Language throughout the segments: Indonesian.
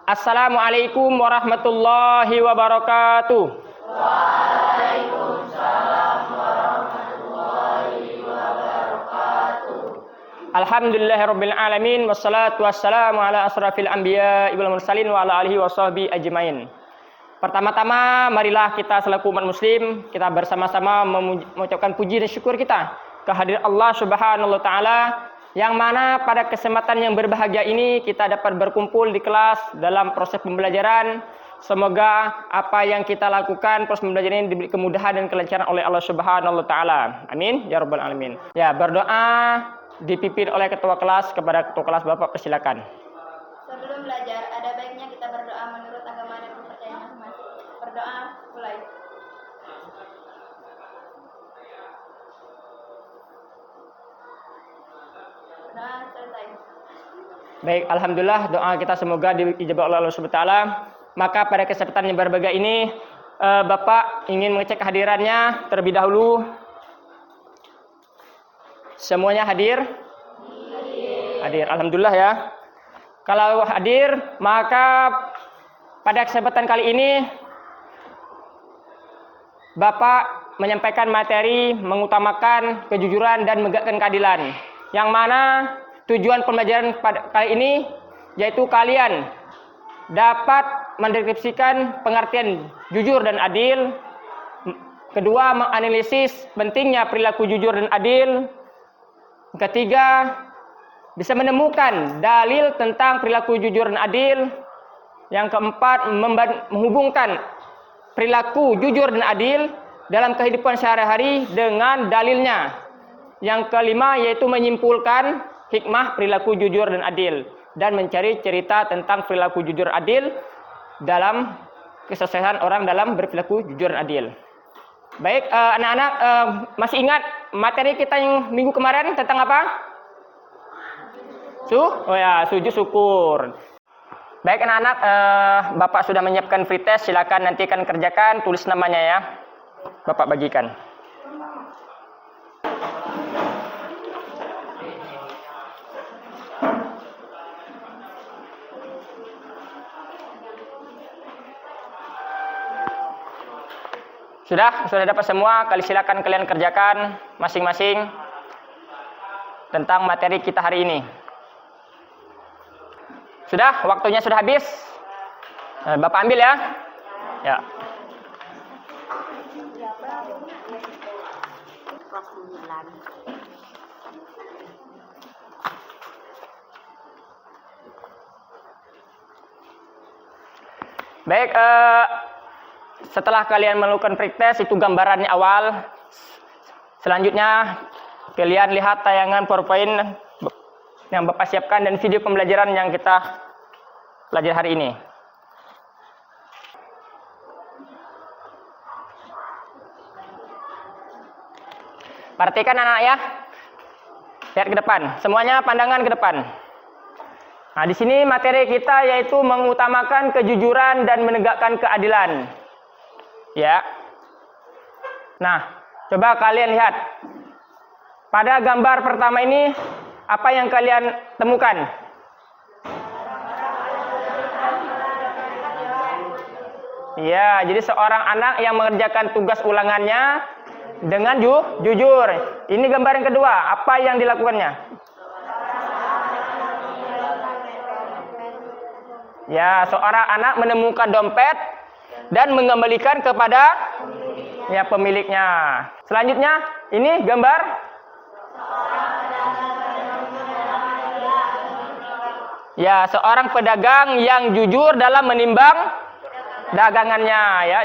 Assalamualaikum warahmatullahi wabarakatuh. Waalaikumsalam warahmatullahi wabarakatuh. Alhamdulillahirabbil alamin wassalatu wassalamu ala asrafil anbiya wal mursalin wa ala alihi washabbi ajmain. Pertama-tama marilah kita selaku umat muslim kita bersama-sama mengucapkan puji dan syukur kita kehadirat Allah Subhanahu wa taala, yang mana pada kesempatan yang berbahagia ini kita dapat berkumpul di kelas dalam proses pembelajaran. Semoga apa yang kita lakukan proses pembelajaran ini diberi kemudahan dan kelancaran oleh Allah Subhanahu wa taala. Amin ya rabbal alamin. Ya, berdoa dipimpin oleh ketua kelas. Kepada ketua kelas Bapak persilakan. Sebelum belajar ada baiknya kita berdoa menurut agama dan kepercayaan masing-masing. Berdoa mulai. Berdoa selesai. Baik, alhamdulillah doa kita semoga diijabah oleh Allah Subhanahu wa taala. Maka pada kesempatan yang berbahagia ini Bapak ingin mengecek kehadirannya terlebih dahulu. Semuanya hadir? Hadir. Alhamdulillah ya. Kalau hadir, maka pada kesempatan kali ini Bapak menyampaikan materi mengutamakan kejujuran dan menegakkan keadilan. Yang mana tujuan pembelajaran pada kali ini yaitu kalian dapat mendeskripsikan pengertian jujur dan adil. Kedua, menganalisis pentingnya perilaku jujur dan adil. Ketiga, bisa menemukan dalil tentang perilaku jujur dan adil. Yang keempat, menghubungkan perilaku jujur dan adil dalam kehidupan sehari-hari dengan dalilnya. Yang kelima, yaitu menyimpulkan hikmah perilaku jujur dan adil dan mencari cerita tentang perilaku jujur adil dalam kesuksesan orang dalam berperilaku jujur dan adil. Baik, anak-anak masih ingat materi kita yang minggu kemarin tentang apa? Sujud syukur. Baik anak-anak, Bapak sudah menyiapkan free test, silakan nanti akan kerjakan, tulis namanya ya. Bapak bagikan. Sudah dapat semua, silakan kalian kerjakan masing-masing tentang materi kita hari ini. Sudah, waktunya sudah habis. Bapak ambil ya. Ya. Baik, setelah kalian melakukan pretest, itu gambarannya awal. Selanjutnya kalian lihat tayangan PowerPoint yang Bapak siapkan dan video pembelajaran yang kita belajar hari ini. Perhatikan anak ya. Lihat ke depan. Semuanya pandangan ke depan. Nah, di sini materi kita yaitu mengutamakan kejujuran dan menegakkan keadilan. Ya. Nah, coba kalian lihat. Pada gambar pertama ini, apa yang kalian temukan? Ya, jadi seorang anak yang mengerjakan tugas ulangannya dengan jujur. Ini gambar yang kedua, apa yang dilakukannya? Ya, seorang anak menemukan dompet dan mengembalikan kepada pemiliknya. Selanjutnya, ini gambar seorang pedagang yang jujur dalam menimbang dagangannya ya.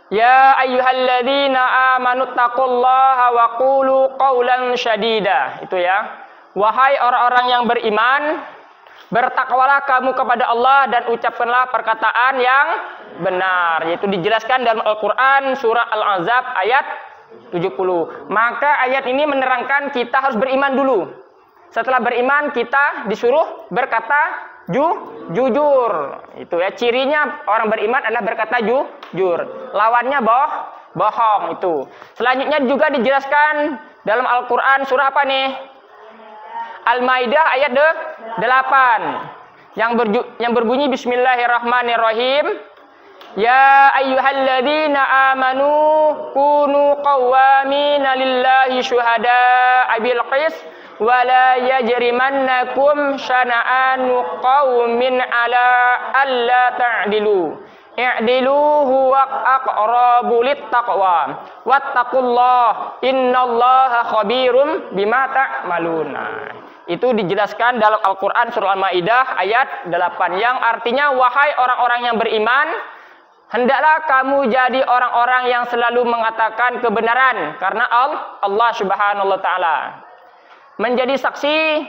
Ya ayyuhalladzina amanu taqullaha wa qulu qawlan syadida. Itu ya. Wahai orang-orang yang beriman, bertakwalah kamu kepada Allah dan ucapkanlah perkataan yang benar. Yaitu dijelaskan dalam Al-Quran surah Al-Ahzab ayat 70. Maka ayat ini menerangkan kita harus beriman dulu. Setelah beriman kita disuruh berkata jujur. Itu ya, cirinya orang beriman adalah berkata jujur. Lawannya bohong itu. Selanjutnya juga dijelaskan dalam Al-Quran surah apa nih? Al-Maidah ayat yang berbunyi Bismillahirrahmanirrahim. Ya ayyuhalladzina amanu kunu qawwamina lillahi syuhada'a bil qis wa la yajrimannakum syana'anu qaumin ala alla ta'dilu. I'dilu huwa aqrabu littaqwa wattaqullah innallaha khabirum bima ta'maluna. Itu dijelaskan dalam Al-Qur'an surah Al-Maidah ayat 8 yang artinya wahai orang-orang yang beriman, hendaklah kamu jadi orang-orang yang selalu mengatakan kebenaran karena Allah Subhanahu wa taala. Menjadi saksi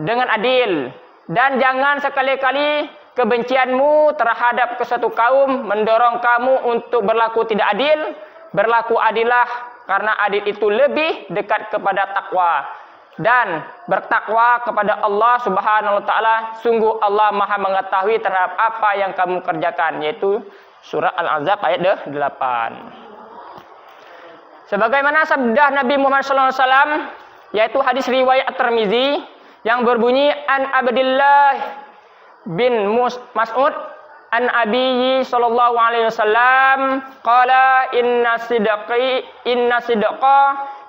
dengan adil dan jangan sekali-kali kebencianmu terhadap suatu kaum mendorong kamu untuk berlaku tidak adil. Berlaku adillah karena adil itu lebih dekat kepada takwa. Dan bertakwa kepada Allah Subhanahu wa taala, sungguh Allah Maha mengetahui terhadap apa yang kamu kerjakan, yaitu surah Al-Ahzab ayat 8. Sebagaimana sabda Nabi Muhammad SAW, yaitu hadis riwayat At-Tirmizi yang berbunyi an Abdullah bin Mas'ud an Abi sallallahu alaihi wasallam qala inna sidqa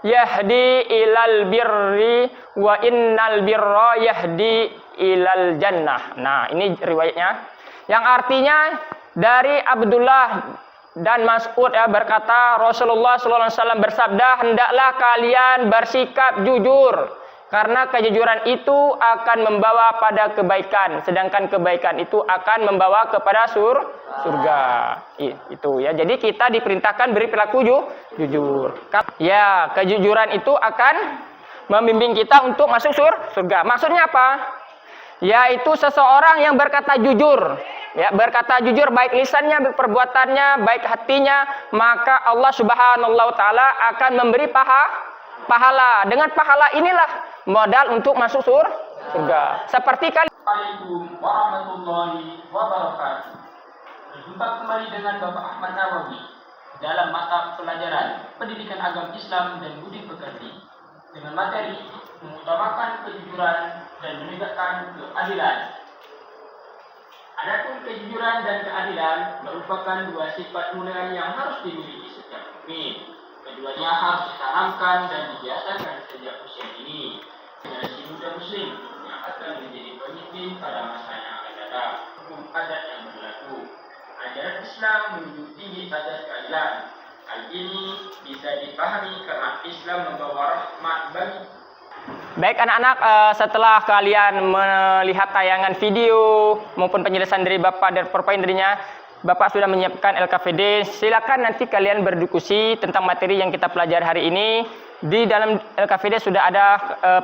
yahdi ilal birri wa innal birra yahdi ilal jannah. Nah, ini riwayatnya yang artinya dari Abdullah dan Mas'ud berkata Rasulullah sallallahu alaihi wasallam bersabda, hendaklah kalian bersikap jujur karena kejujuran itu akan membawa pada kebaikan, sedangkan kebaikan itu akan membawa kepada surga. Itu ya. Jadi kita diperintahkan beri perilaku jujur. Ya, kejujuran itu akan membimbing kita untuk masuk surga. Maksudnya apa? Yaitu seseorang yang berkata jujur, ya, berkata jujur baik lisannya, baik perbuatannya, baik hatinya, maka Allah Subhanahu wa taala akan memberi pahala. Dengan pahala inilah modal untuk masuk surga. Seperti Assalamualaikum warahmatullahi wabarakatuh. Berjumpa kembali dengan Bapak Ahmad Nawawi dalam mata pelajaran Pendidikan Agama Islam dan Budi Pekerti dengan materi mengutamakan kejujuran dan menegakkan keadilan. Adapun kejujuran dan keadilan merupakan dua sifat mulia yang harus dimiliki setiap mukmin. Keduanya harus ditanamkan dan dibiasakan sejak usia dini. Generasi muda muslim yang akan menjadi pemimpin pada masa yang akan datang. Hukum adat yang berlaku. Ajaran Islam menunjuk tinggi atas keadilan. Hal ini bisa dipahami karena Islam membawa rahmat bagi. Baik anak-anak, setelah kalian melihat tayangan video maupun penjelasan dari Bapak dan perpoin darinya, Bapak sudah menyiapkan LKVD. Silakan nanti kalian berdiskusi tentang materi yang kita pelajari hari ini. Di dalam LKVD sudah ada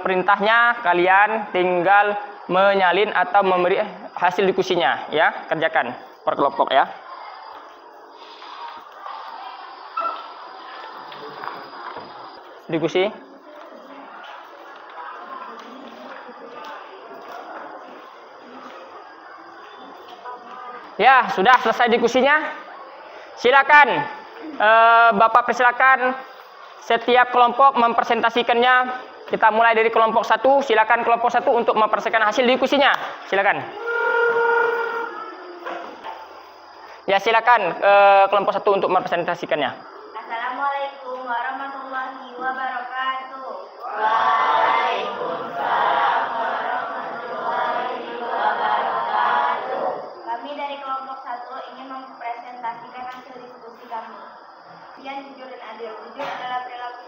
perintahnya, kalian tinggal menyalin atau memberi hasil diskusinya, ya. Kerjakan per kelompok ya. Diskusi. Ya, sudah selesai diskusinya. Silakan Bapak persilakan setiap kelompok mempresentasikannya. Kita mulai dari kelompok 1. Silakan kelompok 1 untuk mempresentasikan hasil diskusinya. Silakan. Ya, silakan kelompok 1 untuk mempresentasikannya. Assalamualaikum warahmatullahi wabarakatuh. Kami dari kelompok 1 ingin mempresentasikan hasil diskusi kami. Yang jujur dan adil. Jujur adalah perilaku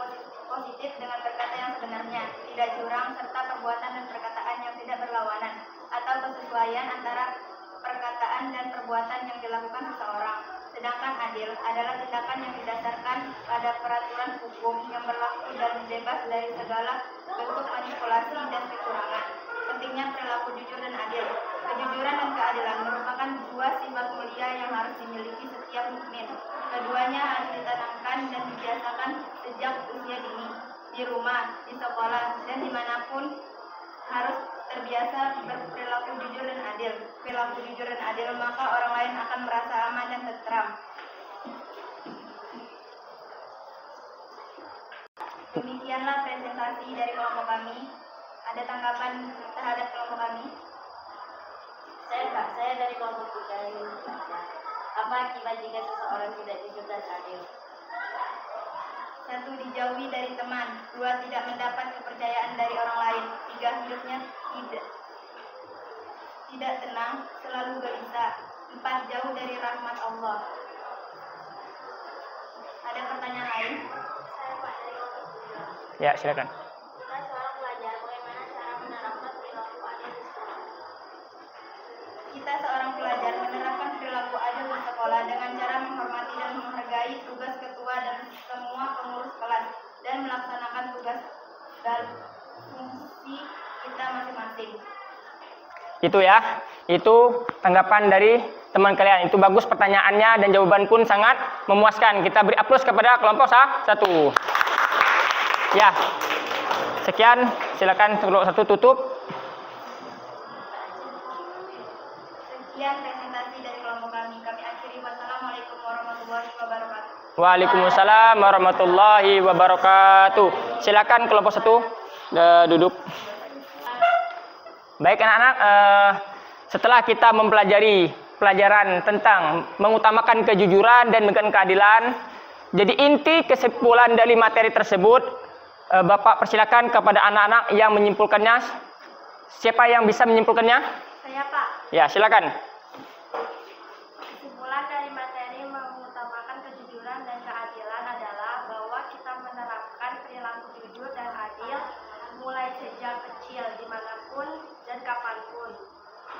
positif dengan berkata yang sebenarnya, tidak curang, serta perbuatan dan perkataan yang tidak berlawanan, atau kesesuaian antara perkataan dan perbuatan yang dilakukan seseorang. Sedangkan adil adalah tindakan yang didasarkan pada peraturan hukum yang berlaku dan bebas dari segala bentuk manipulasi dan kecurangan. Pentingnya perilaku jujur dan adil. Kejujuran dan keadilan merupakan dua sifat mulia yang harus dimiliki setiap mukmin. Keduanya harus ditanamkan dan dibiasakan sejak usia dini, di rumah, di sekolah, dan dimanapun harus terbiasa berperilaku jujur dan adil. Perilaku jujur dan adil, maka orang lain akan merasa aman dan tentram. Demikianlah presentasi dari kelompok kami. Ada tanggapan terhadap kelompok kami? Saya dari kelompok 3 ingin bertanya, apa akibat jika seseorang tidak jujur dan adil? 1. Dijauhi dari teman. 2. Tidak mendapat kepercayaan dari orang lain. 3. Hidupnya tidak tenang, selalu gelisah. 4. Jauh dari rahmat Allah. Ada pertanyaan lain? Saya Pak dari kelompok 3. Ya, silakan. Kita seorang pelajar, bagaimana cara menerapkan perilaku adil di sekolah? Kita seorang pelajar menerapkan perilaku adil di sekolah dengan cara menghormati dan menghargai tugas ketua dan semua pengurus kelas dan melaksanakan tugas dan fungsi kita masing-masing. Itu ya, itu tanggapan dari teman kalian. Itu bagus pertanyaannya dan jawaban pun sangat memuaskan. Kita beri aplaus kepada kelompok 1. Ya, sekian. Silakan kelompok 1 tutup. Sekian presentasi dari kelompok kami. Kami akhiri. Wassalamualaikum warahmatullahi wabarakatuh. Waalaikumsalam warahmatullahi wabarakatuh. Silakan kelompok 1 duduk. Baik anak-anak, setelah kita mempelajari pelajaran tentang mengutamakan kejujuran dan menegakkan keadilan, jadi inti kesimpulan dari materi tersebut, Bapak persilakan kepada anak-anak yang menyimpulkannya. Siapa yang bisa menyimpulkannya? Saya Pak. Ya, silakan. Kesimpulan dari materi mengutamakan kejujuran dan keadilan adalah bahwa kita menerapkan perilaku jujur dan adil mulai sejak kecil dimanapun dan kapanpun,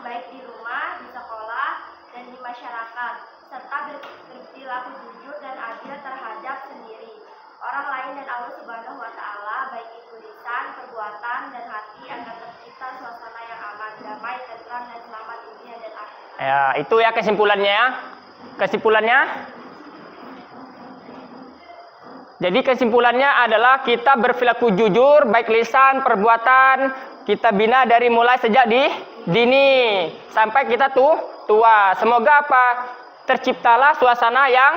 baik di rumah, di sekolah, dan di masyarakat, serta berperilaku jujur dan adil terhadap sendiri, orang lain dan Allah Subhanahu wa Ta'ala, baik itu lisan, perbuatan, dan hati, agar tercipta suasana yang aman, damai, tentram, dan selamat dunia dan akhirat. Ya, itu ya kesimpulannya. Kesimpulannya. Jadi kesimpulannya adalah kita berperilaku jujur, baik lisan, perbuatan, kita bina dari mulai sejak dini sampai kita tua. Semoga apa? Terciptalah suasana yang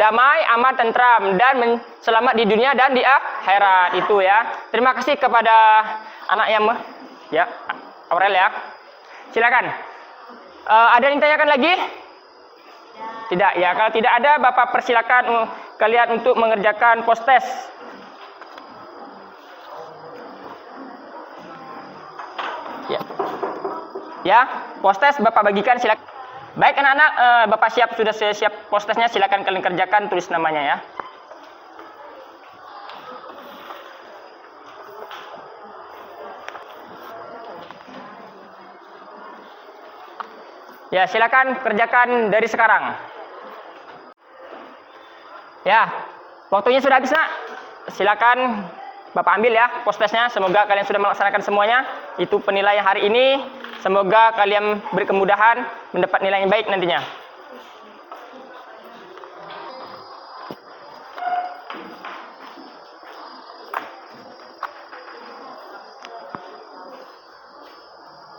damai, aman, tentram, dan selamat di dunia dan di akhirat. Itu ya. Terima kasih kepada anak yang ya, Aurel ya. Silakan. Ada yang ditanyakan lagi? Tidak ya. Kalau tidak ada, Bapak persilakan kalian untuk mengerjakan post-test. Ya. Ya, post-test Bapak bagikan, silakan. Baik anak-anak, Bapak sudah siap post-testnya, silakan kalian kerjakan, tulis namanya ya. Ya, silakan kerjakan dari sekarang. Ya, waktunya sudah habis, Nak. Silakan Bapak ambil ya post-testnya. Semoga kalian sudah melaksanakan semuanya. Itu penilaian hari ini. Semoga kalian berkemudahan mendapat nilai yang baik nantinya.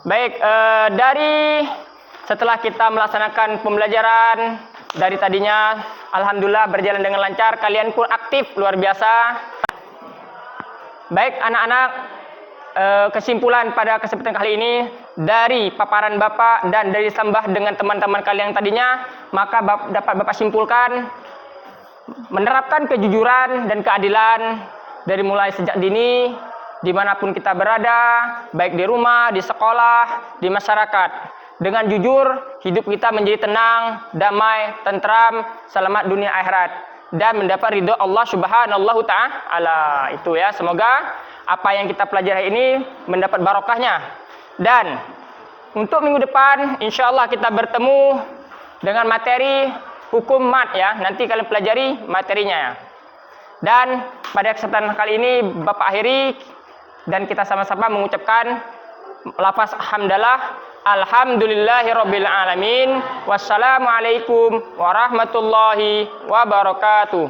Baik, setelah kita melaksanakan pembelajaran dari tadinya, alhamdulillah berjalan dengan lancar. Kalian pun aktif luar biasa. Baik anak-anak, kesimpulan pada kesempatan kali ini dari paparan Bapak dan dari tambah dengan teman-teman kalian yang tadinya, maka dapat Bapak simpulkan menerapkan kejujuran dan keadilan dari mulai sejak dini dimanapun kita berada, baik di rumah, di sekolah, di masyarakat. Dengan jujur, hidup kita menjadi tenang, damai, tentram, selamat dunia akhirat, dan mendapat ridho Allah Subhanahu Ta'ala. Itu ya, semoga apa yang kita pelajari ini mendapat barokahnya. Dan untuk minggu depan, insya Allah kita bertemu dengan materi hukum mat ya. Nanti kalian pelajari materinya. Dan pada kesempatan kali ini Bapak akhiri dan kita sama-sama mengucapkan lafaz hamdalah. Alhamdulillahirabbil alamin. Wassalamualaikum warahmatullahi wabarakatuh.